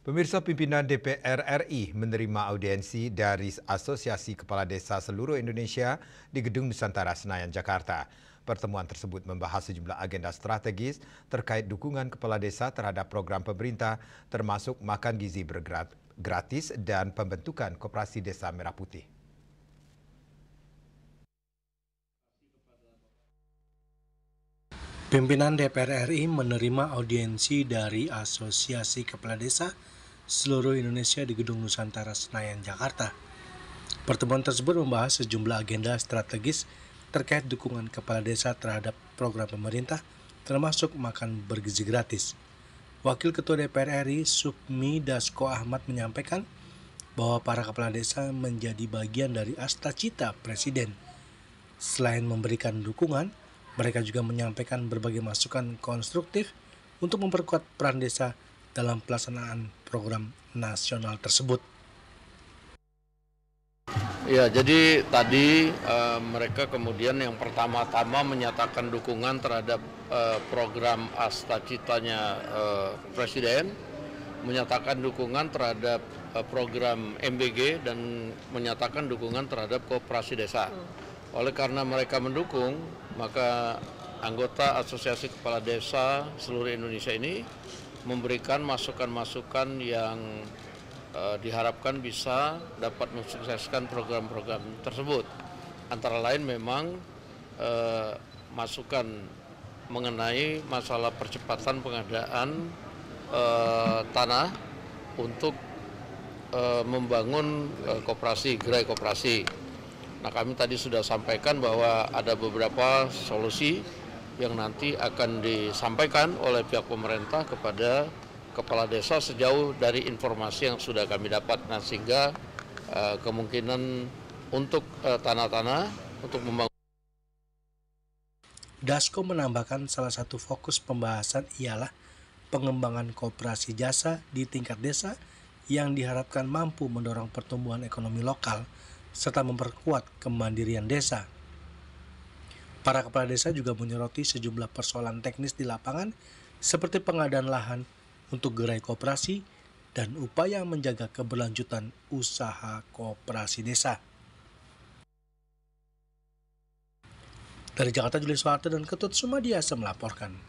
Pemirsa, pimpinan DPR RI menerima audiensi dari Asosiasi Kepala Desa seluruh Indonesia di Gedung Nusantara Senayan, Jakarta. Pertemuan tersebut membahas sejumlah agenda strategis terkait dukungan kepala desa terhadap program pemerintah, termasuk makan gizi gratis dan pembentukan Koperasi Desa Merah Putih. Pimpinan DPR RI menerima audiensi dari Asosiasi Kepala Desa seluruh Indonesia di Gedung Nusantara Senayan, Jakarta. Pertemuan tersebut membahas sejumlah agenda strategis terkait dukungan kepala desa terhadap program pemerintah, termasuk makan bergizi gratis. Wakil Ketua DPR RI Sukmi Dasko Ahmad menyampaikan bahwa para kepala desa menjadi bagian dari asta-cita Presiden. Selain memberikan dukungan, mereka juga menyampaikan berbagai masukan konstruktif untuk memperkuat peran desa dalam pelaksanaan program nasional tersebut. Ya, jadi tadi mereka kemudian yang pertama-tama menyatakan dukungan terhadap program asta-citanya Presiden, menyatakan dukungan terhadap program MBG dan menyatakan dukungan terhadap Koperasi Desa. Oleh karena mereka mendukung, maka anggota Asosiasi Kepala Desa seluruh Indonesia ini memberikan masukan-masukan yang diharapkan bisa dapat mensukseskan program-program tersebut. Antara lain memang masukan mengenai masalah percepatan pengadaan tanah untuk membangun koperasi, gerai koperasi. Nah, kami tadi sudah sampaikan bahwa ada beberapa solusi yang nanti akan disampaikan oleh pihak pemerintah kepada kepala desa sejauh dari informasi yang sudah kami dapat. Nah, sehingga kemungkinan untuk tanah-tanah untuk membangun. Dasko menambahkan salah satu fokus pembahasan ialah pengembangan koperasi jasa di tingkat desa yang diharapkan mampu mendorong pertumbuhan ekonomi lokal serta memperkuat kemandirian desa. Para kepala desa juga menyoroti sejumlah persoalan teknis di lapangan seperti pengadaan lahan untuk gerai koperasi dan upaya menjaga keberlanjutan usaha koperasi desa. Dari Jakarta, Julius Soeharto dan Ketut Sumadiasa melaporkan.